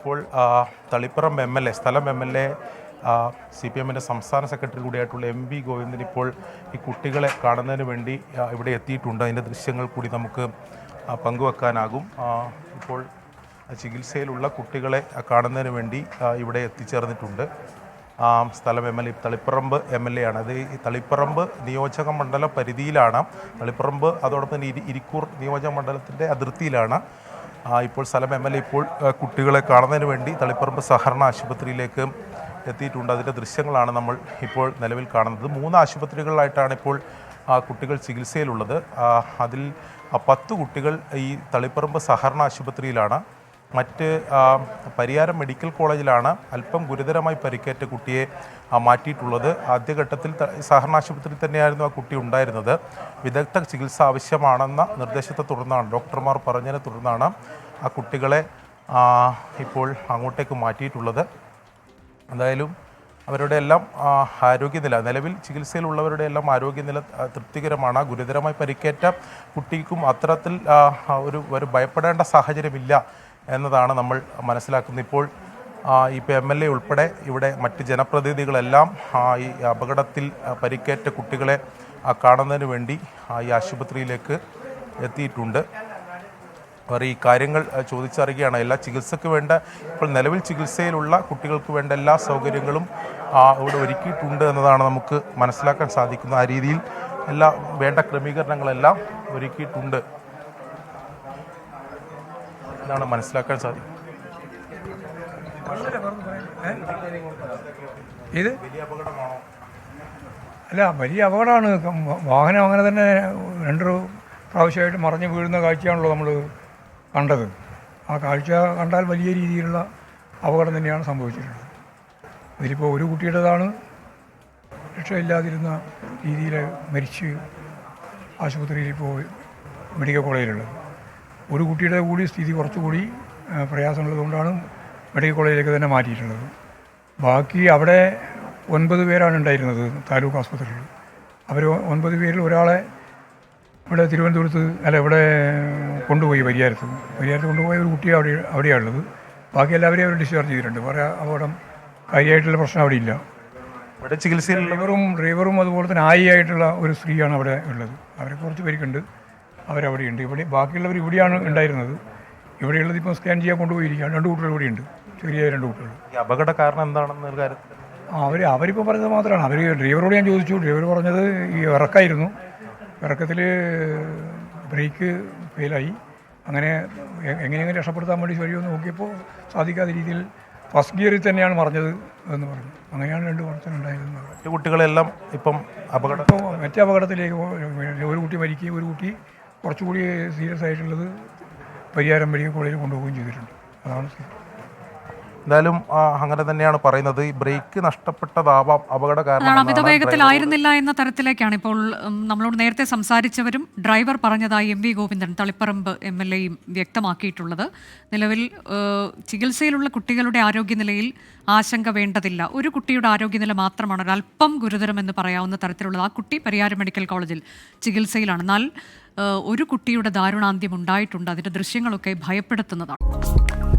ഇപ്പോൾ തളിപ്പറം MLA സ്ഥലം MLA CPM-ൻ്റെ സംസ്ഥാന സെക്രട്ടറി കൂടിയായിട്ടുള്ള MV ഗോവിന്ദൻ ഇപ്പോൾ ഈ കുട്ടികളെ കാണുന്നതിന് വേണ്ടി ഇവിടെ എത്തിയിട്ടുണ്ട്. അതിൻ്റെ ദൃശ്യങ്ങൾ കൂടി നമുക്ക് പങ്കുവെക്കാനാകും. ഇപ്പോൾ ചികിത്സയിലുള്ള കുട്ടികളെ കാണുന്നതിന് വേണ്ടി ഇവിടെ എത്തിച്ചേർന്നിട്ടുണ്ട്. സ്ഥലം MLA തളിപ്പറമ്പ് MLA ആണ്. അത് ഈ തളിപ്പറമ്പ് നിയോജക മണ്ഡല പരിധിയിലാണ്. തളിപ്പറമ്പ് അതോടൊപ്പം തന്നെ ഇരിക്കൂർ നിയോജക മണ്ഡലത്തിൻ്റെ അതിർത്തിയിലാണ്. ഇപ്പോൾ സ്ഥലം MLA ഇപ്പോൾ കുട്ടികളെ കാണുന്നതിന് വേണ്ടി തളിപ്പറമ്പ് സഹകരണ ആശുപത്രിയിലേക്ക് എത്തിയിട്ടുണ്ട്. അതിൻ്റെ ദൃശ്യങ്ങളാണ് നമ്മൾ ഇപ്പോൾ നിലവിൽ കാണുന്നത്. 3 ആശുപത്രികളിലായിട്ടാണ് ഇപ്പോൾ കുട്ടികൾ ചികിത്സയിലുള്ളത്. അതിൽ 10 കുട്ടികൾ ഈ തളിപ്പറമ്പ് സഹകരണ ആശുപത്രിയിലാണ്. മറ്റ് പരിയാരം മെഡിക്കൽ കോളേജിലാണ് അല്പം ഗുരുതരമായി പരിക്കേറ്റ കുട്ടിയെ മാറ്റിയിട്ടുള്ളത്. ആദ്യഘട്ടത്തിൽ സഹകരണ ആശുപത്രിയിൽ തന്നെയായിരുന്നു ആ കുട്ടി ഉണ്ടായിരുന്നത്. വിദഗ്ധ ചികിത്സ ആവശ്യമാണെന്ന നിർദ്ദേശത്തെ തുടർന്നാണ്, ഡോക്ടർമാർ പറഞ്ഞതിനെ തുടർന്നാണ് ആ കുട്ടികളെ ഇപ്പോൾ അങ്ങോട്ടേക്ക് മാറ്റിയിട്ടുള്ളത്. എന്തായാലും അവരുടെ എല്ലാം ആരോഗ്യനില, നിലവിൽ ചികിത്സയിലുള്ളവരുടെ എല്ലാം ആരോഗ്യനില തൃപ്തികരമാണ്. ഗുരുതരമായി പരിക്കേറ്റ കുട്ടിക്കും അത്തരത്തിൽ ഒരു ഭയപ്പെടേണ്ട സാഹചര്യമില്ല എന്നതാണ് നമ്മൾ മനസ്സിലാക്കുന്നത്. ഇപ്പോൾ ഇപ്പോൾ MLA ഉൾപ്പെടെ ഇവിടെ മറ്റ് ജനപ്രതിനിധികളെല്ലാം ഈ അപകടത്തിൽ പരിക്കേറ്റ കുട്ടികളെ കാണുന്നതിന് വേണ്ടി ഈ ആശുപത്രിയിലേക്ക് എത്തിയിട്ടുണ്ട്. അവർ ഈ കാര്യങ്ങൾ ചോദിച്ചറിയുകയാണ്. എല്ലാ ചികിത്സയ്ക്ക് വേണ്ട, ഇപ്പോൾ നിലവിൽ ചികിത്സയിലുള്ള കുട്ടികൾക്ക് വേണ്ട എല്ലാ സൗകര്യങ്ങളും ഇവിടെ ഒരുക്കിയിട്ടുണ്ട് എന്നതാണ് നമുക്ക് മനസ്സിലാക്കാൻ സാധിക്കുന്നത്. ആ രീതിയിൽ എല്ലാ വേണ്ട ക്രമീകരണങ്ങളെല്ലാം ഒരുക്കിയിട്ടുണ്ട് എന്നാണ് മനസ്സിലാക്കാൻ സാധിക്കും. ഇത് അല്ല, വലിയ അപകടമാണ്. വാഹനം അങ്ങനെ തന്നെ 2 പ്രാവശ്യമായിട്ട് മറിഞ്ഞ് വീഴുന്ന കാഴ്ചയാണല്ലോ നമ്മൾ കണ്ടത്. ആ കാഴ്ച കണ്ടാൽ വലിയ രീതിയിലുള്ള അപകടം തന്നെയാണ് സംഭവിച്ചിട്ടുള്ളത്. ഇതിലിപ്പോൾ ഒരു കുട്ടിയുടേതാണ് രക്ഷയില്ലാതിരുന്ന രീതിയിൽ മരിച്ച് ആശുപത്രിയിൽ ഇപ്പോൾ മെഡിക്കൽ കോളേജിലുള്ളത്. ഒരു കുട്ടിയുടെ കൂടി സ്ഥിതി കുറച്ചുകൂടി പ്രയാസമുള്ളതുകൊണ്ടാണ് മെഡിക്കൽ കോളേജിലേക്ക് തന്നെ മാറ്റിയിട്ടുള്ളത്. ബാക്കി അവിടെ 9 പേരാണ് ഉണ്ടായിരുന്നത് താലൂക്ക് ആസ്പത്രിയിൽ. അവർ 9 പേരിൽ ഒരാളെ ഇവിടെ തിരുവനന്തപുരത്ത് ഇവിടെ കൊണ്ടുപോയി പരിയാരത്ത് കൊണ്ടുപോയ ഒരു കുട്ടി അവിടെയാണ് ഉള്ളത്. ബാക്കി എല്ലാവരെയും അവർ ഡിസ്ചാർജ് ചെയ്തിട്ടുണ്ട്. വേറെ അപകടം കാര്യമായിട്ടുള്ള പ്രശ്നം അവിടെ ഇല്ല. ഇവിടെ ചികിത്സയിൽ ഡ്രൈവറും അതുപോലെ തന്നെ ആയിട്ടുള്ള ഒരു സ്ത്രീയാണ് അവിടെ ഉള്ളത്. അവരെ കുറച്ച് പേർക്കുണ്ട്, അവരവിടെയുണ്ട്. ഇവിടെ ബാക്കിയുള്ളവർ ഇവിടെയാണ് ഉണ്ടായിരുന്നത്. ഇവിടെയുള്ളത് ഇപ്പോൾ സ്കാൻ ചെയ്യാൻ കൊണ്ടുപോയിരിക്കുകയാണ്. 2 കുട്ടികൾ ഇവിടെയുണ്ട്, ചെറിയ 2 കുട്ടികൾ. ഈ അപകട കാരണം എന്താണെന്ന് അവരിപ്പോൾ പറഞ്ഞത് മാത്രമാണ്. ഡ്രൈവറോട് ഞാൻ ചോദിച്ചു. ഡ്രൈവർ പറഞ്ഞത് ഈ ഇറക്കായിരുന്നു, ഇറക്കത്തിൽ ബ്രേക്ക് ഫെയിലായി. അങ്ങനെ എങ്ങനെയെങ്കിലും രക്ഷപ്പെടുത്താൻ വേണ്ടി ശരിയോ നോക്കിയപ്പോൾ സാധിക്കാത്ത രീതിയിൽ ഫസ്റ്റ് ഗിയറിൽ തന്നെയാണ് മറിഞ്ഞത് എന്ന് പറഞ്ഞു. അങ്ങനെയാണ് 2 വർഷത്തിനുണ്ടായിരുന്നത്. മറ്റു കുട്ടികളെല്ലാം ഇപ്പം മറ്റേ അപകടത്തിലേക്ക് ഒരു കുട്ടി മരിക്കുകയും ഒരു കുട്ടി കുറച്ചുകൂടി സീരിയസ് ആയിട്ടുള്ളത് പരിയാരം മെഡിക്കൽ കോളേജിൽ കൊണ്ടുപോവുകയും ചെയ്തിട്ടുണ്ട്. അതാണ് എന്തായാലും അങ്ങനെ തന്നെയാണ് പറയുന്നത്. ഈ ബ്രേക്ക് നഷ്ടപ്പെട്ടതാവാം അപകട കാരണം. അമിത വേഗത്തിലായിരുന്നില്ല എന്ന തരത്തിലേക്കാണ് ഇപ്പോൾ നമ്മളോട് നേരത്തെ സംസാരിച്ചവരും ഡ്രൈവർ പറഞ്ഞതായി MV ഗോവിന്ദൻ തളിപ്പറമ്പ് MLAയും വ്യക്തമാക്കിയിട്ടുള്ളത്. നിലവിൽ ചികിത്സയിലുള്ള കുട്ടികളുടെ ആരോഗ്യനിലയിൽ ആശങ്ക വേണ്ടതില്ല. ഒരു കുട്ടിയുടെ ആരോഗ്യനില മാത്രമാണ് ഒരല്പം ഗുരുതരമെന്ന് പറയാവുന്ന തരത്തിലുള്ളത്. ആ കുട്ടി പരിയാരം മെഡിക്കൽ കോളേജിൽ ചികിത്സയിലാണ്. എന്നാൽ ഒരു കുട്ടിയുടെ ദാരുണാന്ത്യം ഉണ്ടായിട്ടുണ്ട്. അതിൻ്റെ ദൃശ്യങ്ങളൊക്കെ ഭയപ്പെടുത്തുന്നതാണ്.